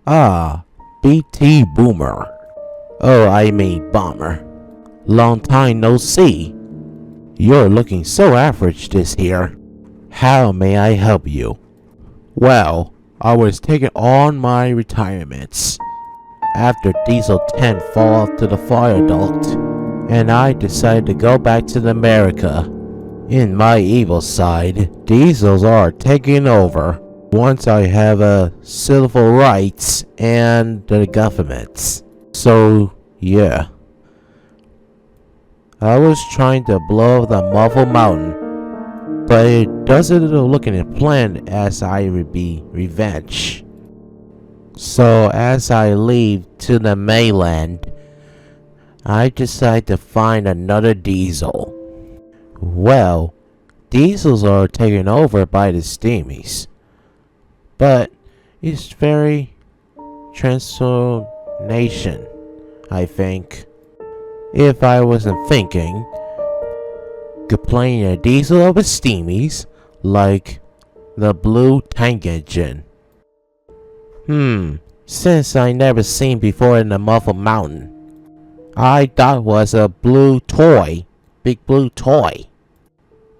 Ah, BT Boomer. Oh, I mean Bomber. Long time no see. You're looking so average this year. How may I help you? Well, I was taking on my retirements after Diesel 10 fall off to the fire duct, and I decided to go back to America. In my evil side, Diesels are taking over once I have civil rights and the governments. So, yeah. I was trying to blow up the Muffle Mountain, but it doesn't look in the plan as I would be revenge. So as I leave to the mainland, I decide to find another Diesel. Well, Diesels are taken over by the Steamies, but it's very transformation, I think. If I wasn't thinking, complaining a Diesel over Steamies like the blue tank engine. Since I never seen before in the Muffle Mountain, I thought was a blue toy, big blue toy.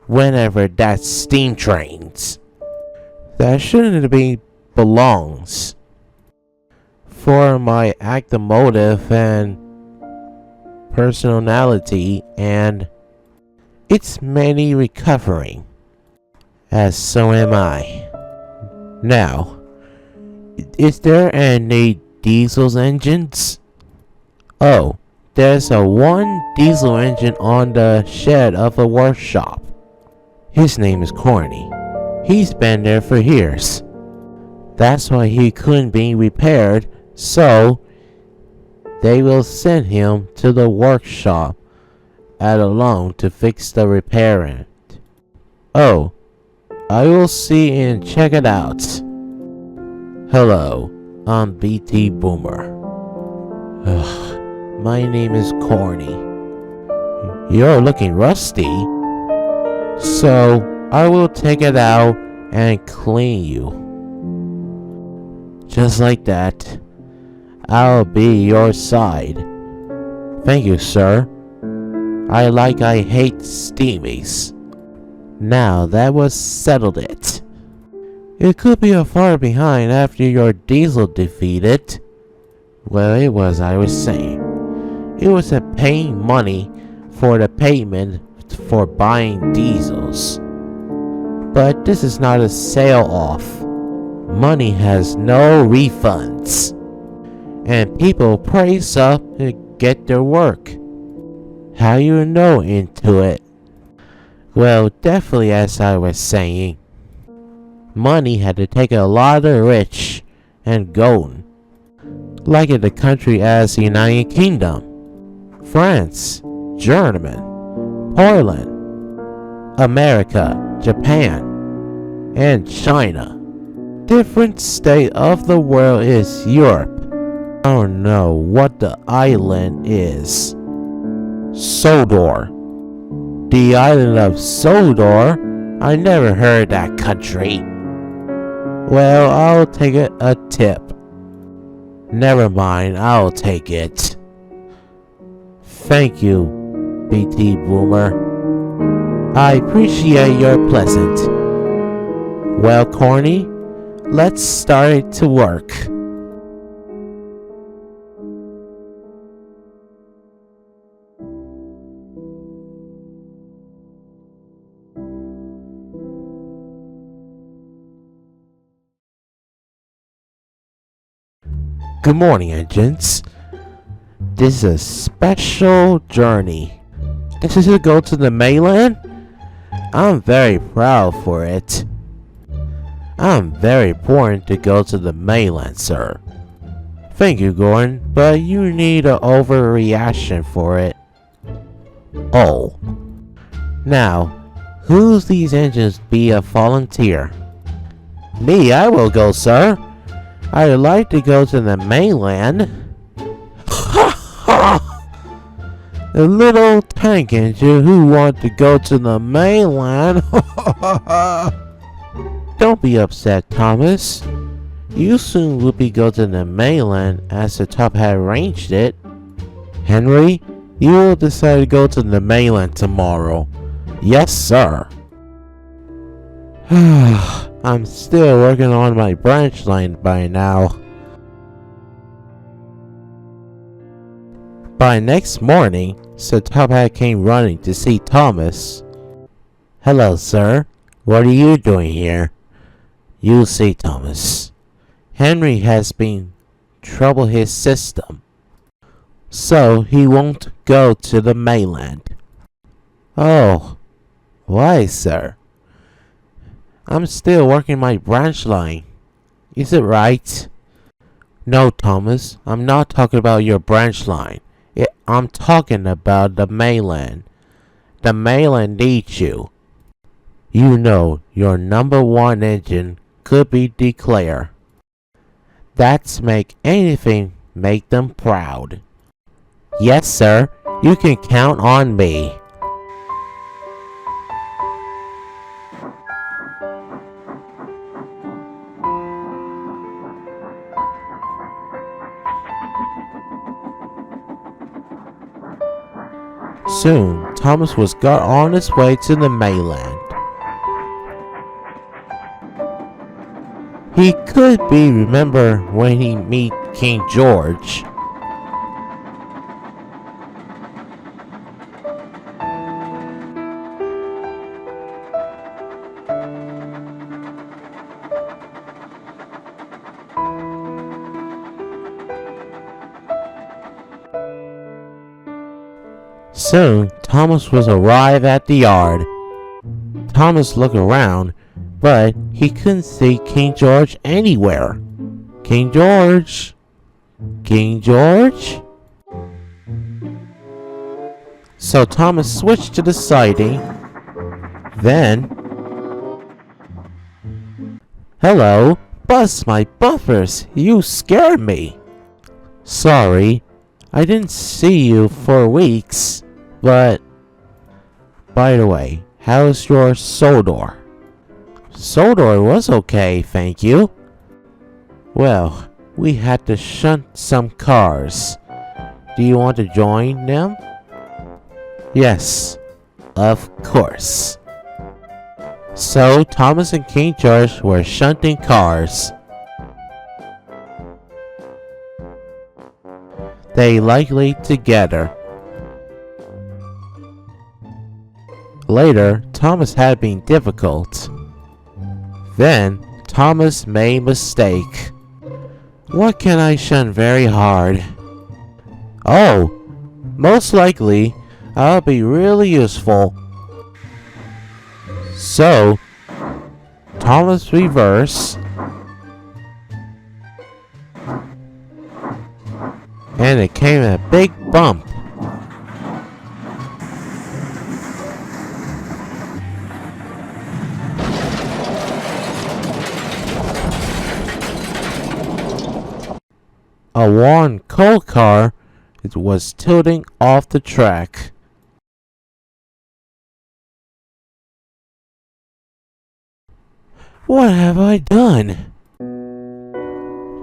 Whenever that steam trains, that shouldn't be belongs for my active motive and personality, and it's many recovering, as so am I. Now, is there any Diesel's engines? Oh, there's a one Diesel engine on the shed of a workshop. His name is Corny. He's been there for years. That's why he couldn't be repaired, so they will send him to the workshop at a loan to fix the repairing. Oh, I will see and check it out. Hello, I'm BT Boomer. My name is Corny. You're looking rusty, so I will take it out and clean you. Just like that. I'll be your side. Thank you, sir. I hate Steamies. Now that was settled it. It could be a far behind after your Diesel defeated. Well, it was, I was saying. It was a paying money for the payment for buying Diesels. But this is not a sale off. Money has no refunds. And people praise up to get their work. How you know into it? Well, definitely as I was saying. Money had to take a lot of the rich and gold. Like in the country as the United Kingdom, France, Germany, Poland, America, Japan, and China. Different state of the world is Europe. I don't know what the island is. Sodor. The island of Sodor? I never heard that country. Well, I'll take it a tip. Never mind, I'll take it. Thank you, BT Boomer. I appreciate your pleasant. Well, Corny, let's start to work. Good morning, engines. This is a special journey. This is to go to the mainland? I'm very proud for it. I'm very important to go to the mainland, sir. Thank you, Gordon, but you need an overreaction for it. Oh. Now, who's these engines be a volunteer? Me, I will go, sir. I'd like to go to the mainland. The little tank engine who want to go to the mainland. Don't be upset, Thomas. You soon will be go to the mainland as the top had arranged it. Henry, you will decide to go to the mainland tomorrow. Yes, sir. I'm still working on my branch line by now. By next morning, Sir Top Hat came running to see Thomas. Hello, sir. What are you doing here? You'll see, Thomas. Henry has been trouble his system, so he won't go to the mainland. Oh, why, sir? I'm still working my branch line. Is it right? No, Thomas, I'm not talking about your branch line. I'm talking about the mainland. The mainland needs you. You know your #1 engine could be declared. That's make anything make them proud. Yes, sir, you can count on me. Soon, Thomas was got on his way to the mainland. He could be remember when he meet King George. Soon, Thomas was arrived at the yard. Thomas looked around, but he couldn't see King George anywhere. King George? King George? So Thomas switched to the siding. Then, hello, bust my buffers, you scared me. Sorry, I didn't see you for weeks, but by the way, how's your Sodor? Sodor was okay, thank you. Well, we had to shunt some cars. Do you want to join them? Yes, of course. So Thomas and King George were shunting cars. They likely together. Later, Thomas had been difficult. Then, Thomas made mistake. What can I shun very hard? Oh, most likely, I'll be really useful. So, Thomas reverse. And it came a big bump. A worn coal car was tilting off the track. What have I done?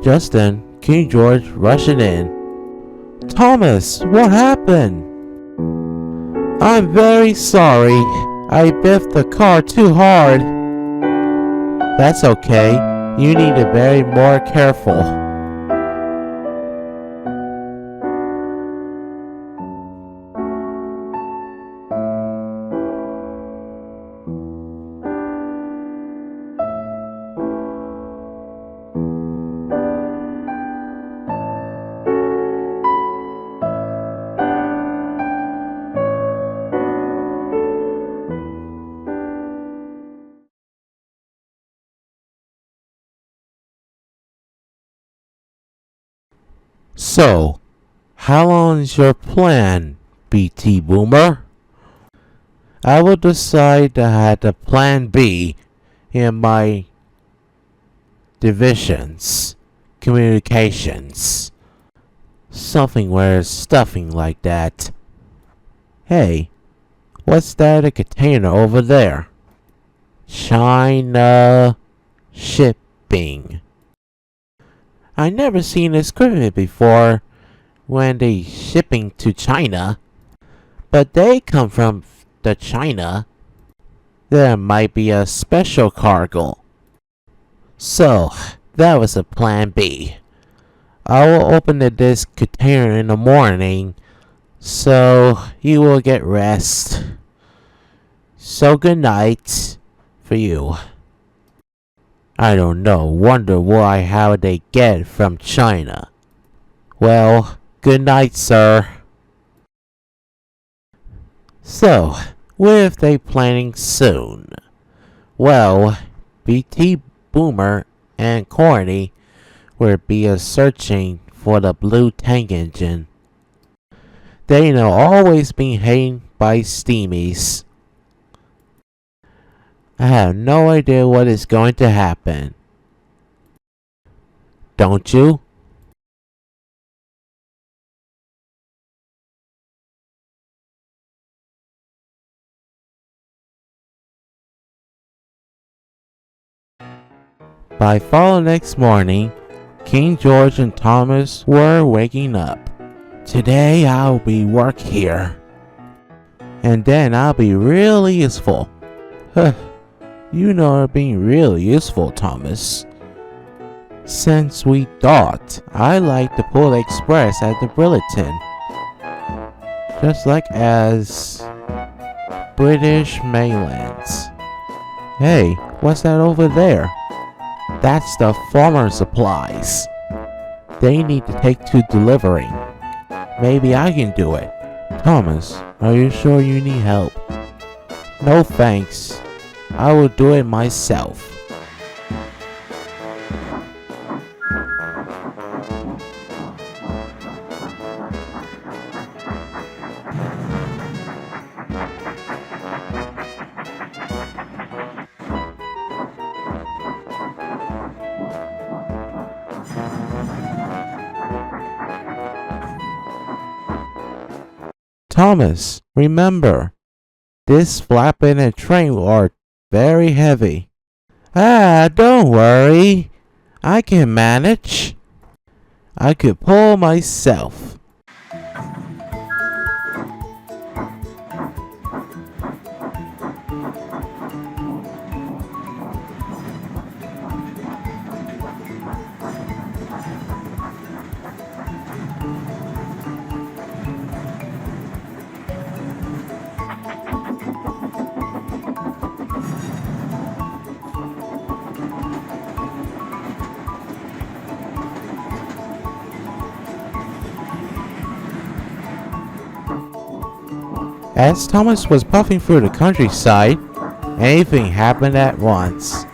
Just then, King George rushing in. Thomas, what happened? I'm very sorry. I biffed the car too hard. That's okay. You need to be more careful. So, how long is your plan, BT Boomer? I will decide to have the plan B in my divisions, communications, something where stuffing like that. Hey, what's that a container over there? China shipping. I never seen this equipment before when they shipping to China. But they come from the China. There might be a special cargo. So, that was a plan B. I will open the disc container in the morning, so you will get rest. So good night for you. I don't know, wonder why how they get from China. Well, good night, sir. So, what if they planning soon? Well, BT Boomer and Corny will be searching for the blue tank engine. They know always been hated by steamies. I have no idea what is going to happen. Don't you? By fall next morning, King George and Thomas were waking up. Today I'll be work here. And then I'll be really useful. Huh. You know being really useful, Thomas. Since we thought, I like the Pull Express at the Bulletin. Just like as British mainlands. Hey, what's that over there? That's the farmer supplies. They need to take to delivering. Maybe I can do it. Thomas, are you sure you need help? No thanks. I will do it myself. Thomas, remember, this flapping and train are very heavy. Don't worry. I can manage. I could pull myself. As Thomas was puffing through the countryside, anything happened at once.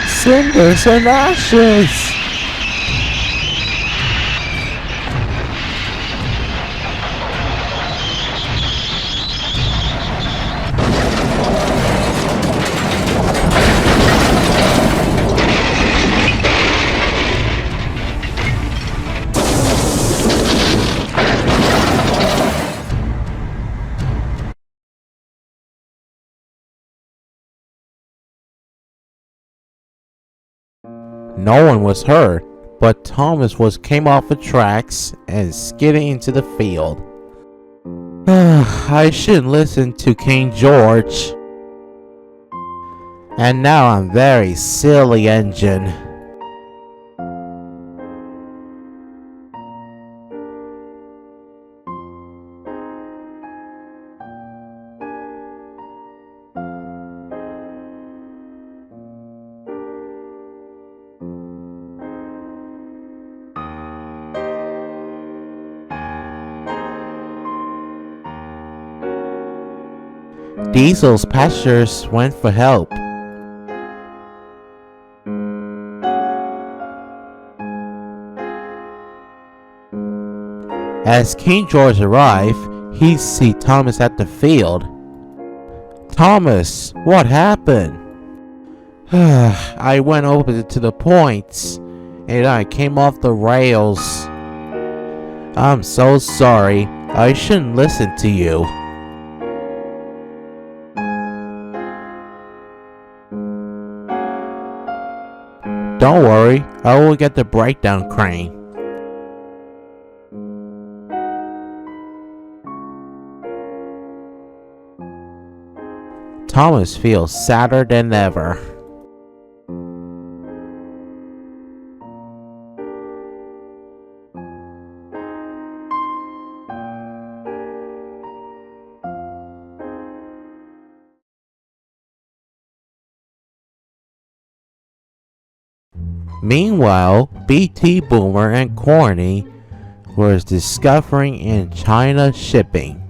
Cinders and ashes! No one was hurt, but Thomas came off the tracks and skidded into the field. I shouldn't listen to King George. And now I'm very silly engine. Diesel's passengers went for help. As King George arrived, he see Thomas at the field. Thomas, what happened? I went over to the points and I came off the rails. I'm so sorry. I shouldn't listen to you. Don't worry, I will get the breakdown crane. Thomas feels sadder than ever. Meanwhile, BT Boomer and Corny was discovering in China shipping.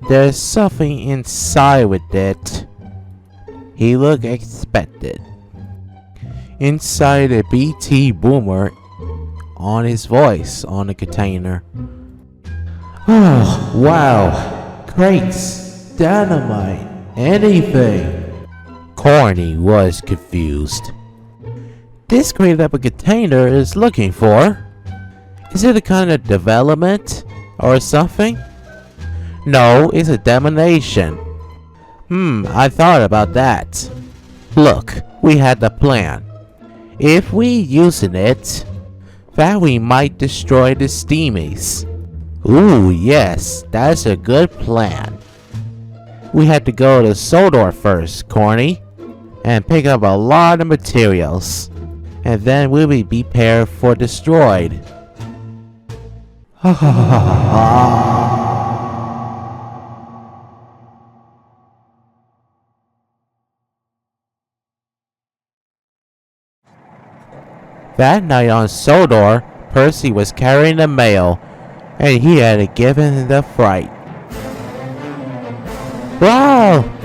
There's something inside with it. He looked expected. Inside a BT Boomer on his voice on the container. Oh, wow. Crates, dynamite, anything. Corny was confused. This crate that a container is looking for? Is it a kind of development or something? No, it's a demonstration. I thought about that. Look, we had the plan. If we using it, that we might destroy the steamies. Ooh, yes, that's a good plan. We had to go to Sodor first, Corny, and pick up a lot of materials, and then we'll be prepared for destroyed. That night on Sodor, Percy was carrying the mail, and he had to give in the fright. Wow!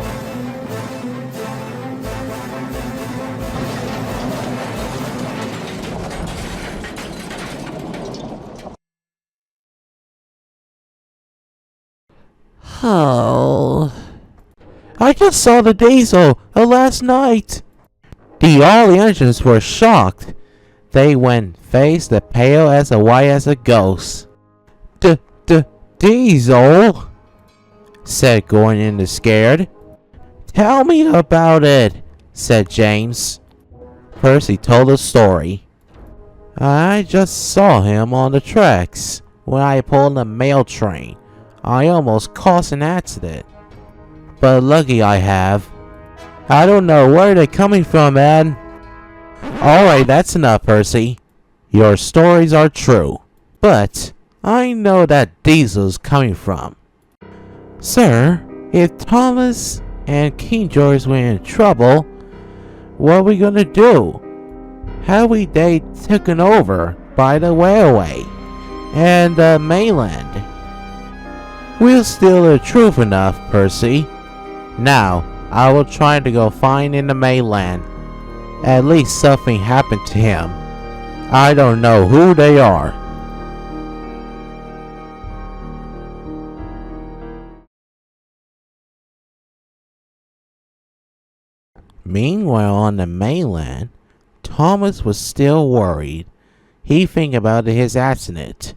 Oh, I just saw the diesel last night. All the engines were shocked. They went face as pale as white as a ghost. Diesel? Said Gordon scared. Tell me about it, said James. Percy told the story. I just saw him on the tracks when I pulled the mail train. I almost caused an accident. But lucky I have. I don't know where they're coming from, man. Alright, that's enough, Percy. Your stories are true. But I know that Diesel's coming from. Sir, if Thomas and King George were in trouble, what are we gonna do? How we they taken over by the railway and the mainland? We'll steal the truth enough, Percy. Now, I will try to go find in the mainland. At least something happened to him. I don't know who they are. Meanwhile, on the mainland, Thomas was still worried. He think about his accident,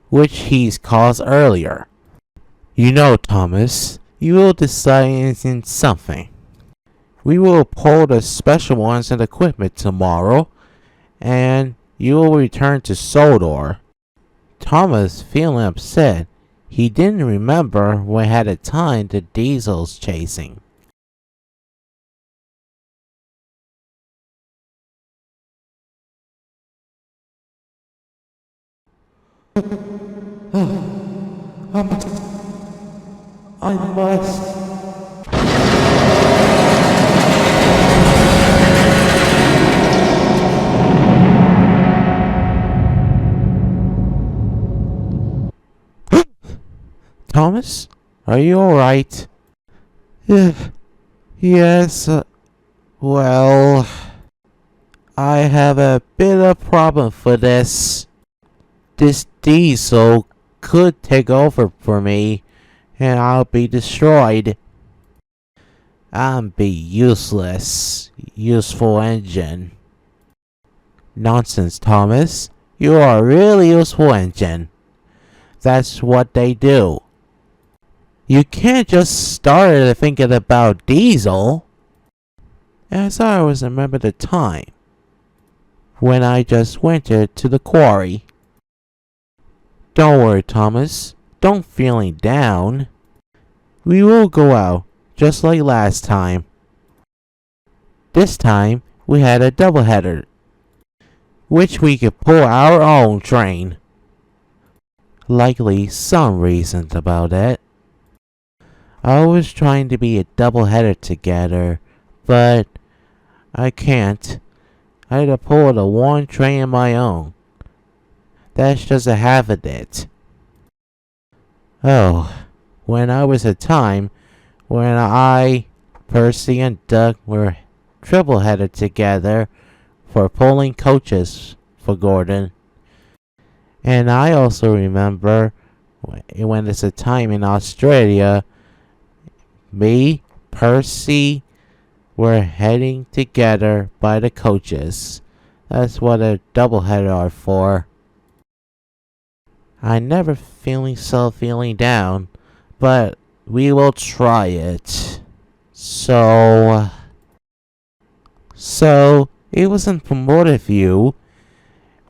which he's caused earlier. You know, Thomas, you will decide in something. We will pull the special ones and equipment tomorrow, and you will return to Sodor. Thomas, feeling upset, he didn't remember what had the time the Diesel's chasing. I must. Thomas, are you alright? Yes, well, I have a bit of problem for this. This Diesel could take over for me, and I'll be destroyed. I'm be useless, useful engine. Nonsense, Thomas. You are a really useful engine. That's what they do. You can't just start thinking about diesel. As I always remember the time when I just went to the quarry. Don't worry, Thomas. Don't feeling down. We will go out just like last time. This time we had a doubleheader, which we could pull our own train. Likely some reasons about it. I was trying to be a doubleheader together, but I can't. I had to pull the one train on my own. That's just a half of it. Oh, when I was a time when I, Percy, and Doug were triple-headed together for pulling coaches for Gordon. And I also remember when it's a time in Australia, me, Percy, were heading together by the coaches. That's what a doubleheader are for. I never feeling down, but we will try it. So it wasn't promoted for you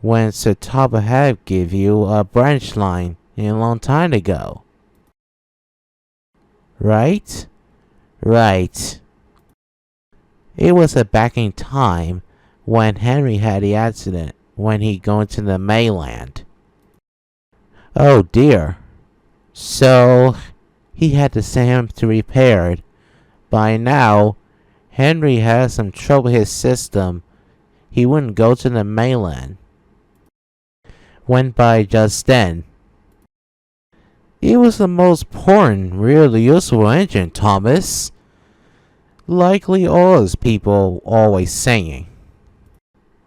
when Sir Topper had give you a branch line a long time ago. Right? Right. It was back in time when Henry had the accident when he going to the mainland. Oh dear. So he had to send him to repair it. By now, Henry has some trouble with his system. He wouldn't go to the mainland. Went by just then. It was the most important, really useful engine, Thomas. Likely all those people always saying.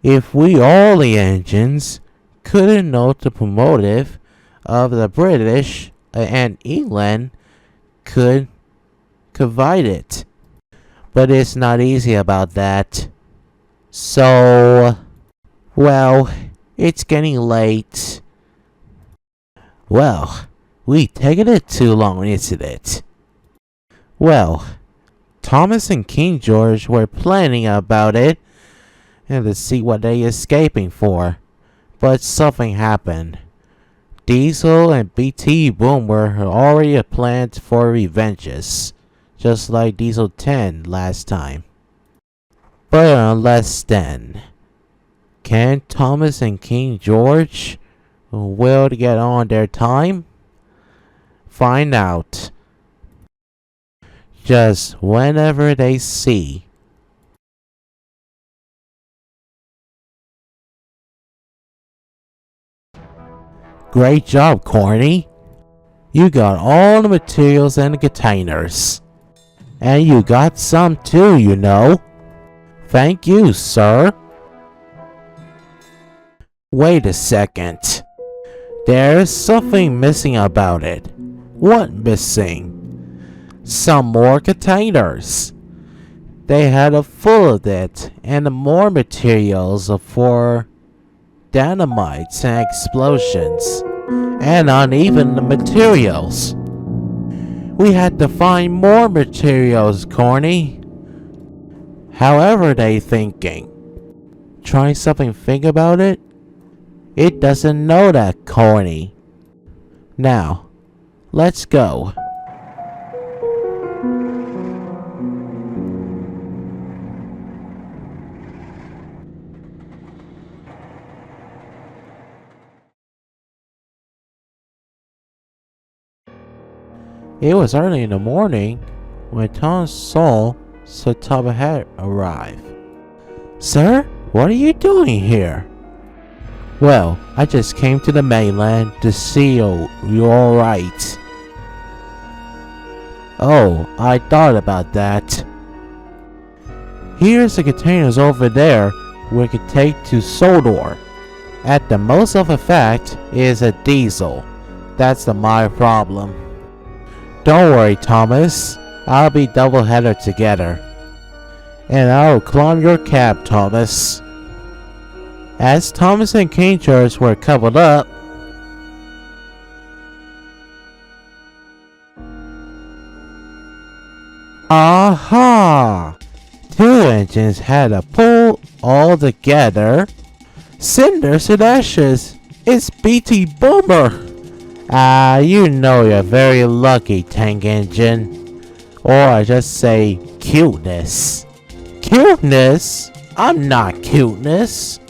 If we all the engines couldn't know the promotive of the British and England could provide it. But it's not easy about that. So, well, it's getting late. Well, we taken it too long, isn't it? Well, Thomas and King George were planning about it and to see what they escaping for. But something happened. Diesel and BT Boom were already planned for revenges, just like Diesel 10 last time. But unless then, can Thomas and King George will get on their time? Find out. Just whenever they see. Great job, Corny. You got all the materials and the containers. And you got some too, you know. Thank you, sir. Wait a second. There's something missing about it. What missing? Some more containers. They had a full of it and more materials for dynamites and explosions and uneven materials. We had to find more materials, Corny. However they thinking. Try something think about it? It doesn't know that, Corny. Now, let's go. It was early in the morning when Tom saw Sir Topper arrive. Sir, what are you doing here? Well, I just came to the mainland to see you're alright. Oh, I thought about that. Here's the containers over there we could take to Sodor. At the most of effect is a diesel. That's my problem. Don't worry, Thomas. I'll be double-header together. And I'll climb your cab, Thomas. As Thomas and King George were coupled up, aha! Two engines had to pull all together. Cinders and ashes! It's BT Boomer! You know you're very lucky, tank engine. Or I just say cuteness. Cuteness? I'm not cuteness.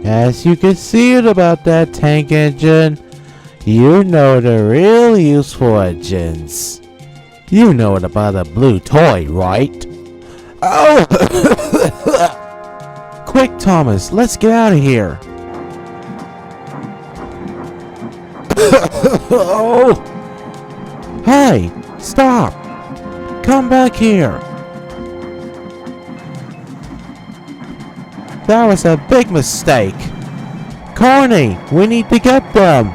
As you can see it about that tank engine, you know the real useful engines. You know it about a blue toy, right? Oh! Quick, Thomas, let's get out of here. Oh! Hey, stop! Come back here. That was a big mistake. Carney, we need to get them.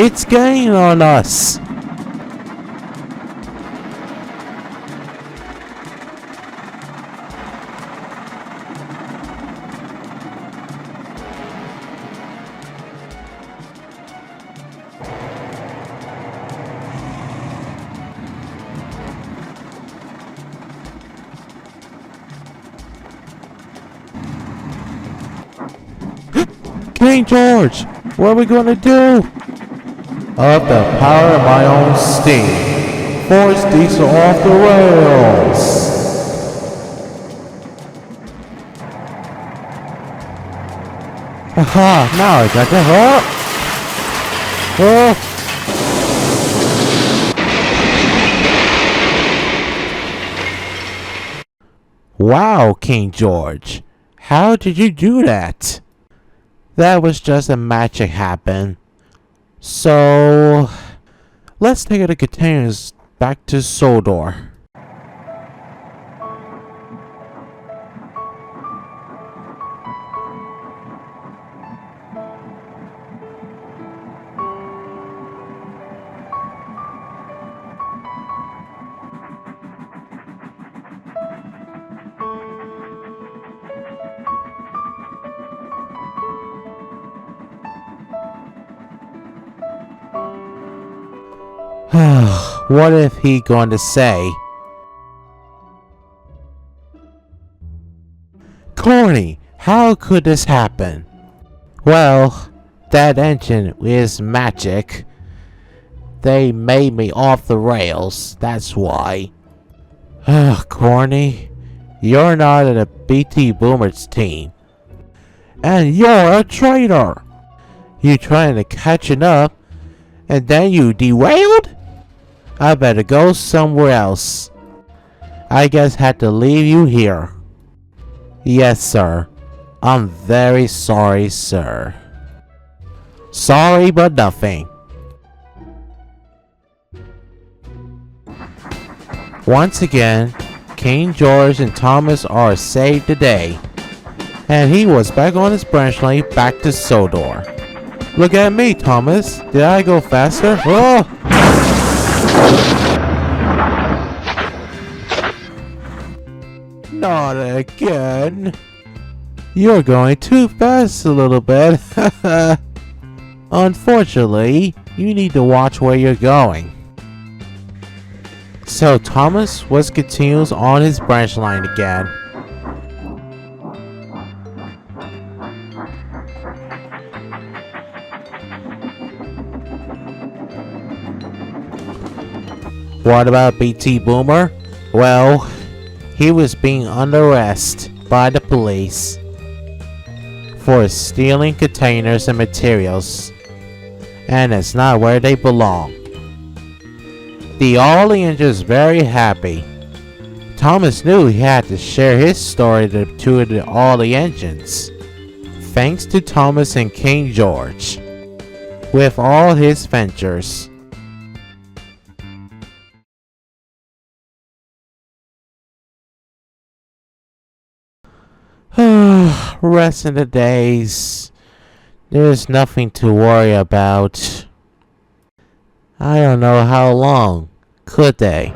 It's gaining on us. King George, what are we going to do? Of the power of my own steam, force diesel off the rails. Aha! Now I got the Wow, King George, how did you do that? That was just a magic happen. So, let's take the containers back to Sodor. What if he going to say? Corny, how could this happen? Well, that engine is magic. They made me off the rails, that's why. Corny, you're not in a BT Boomers team. And you're a traitor. You trying to catching up, and then you derailed? I better go somewhere else. I guess had to leave you here. Yes, sir. I'm very sorry, sir. Sorry, but nothing. Once again, King George and Thomas are saved today. And he was back on his branch line back to Sodor. Look at me, Thomas. Did I go faster? Oh! Not again. You're going too fast a little bit. Unfortunately, you need to watch where you're going. So Thomas continues on his branch line again. What about BT Boomer? Well, he was being under arrest by the police for stealing containers and materials, and it's not where they belong. The audience is very happy. Thomas knew he had to share his story to all the engines. Thanks to Thomas and King George. with all his ventures. Rest in the days. There's nothing to worry about. I don't know how long. Could they?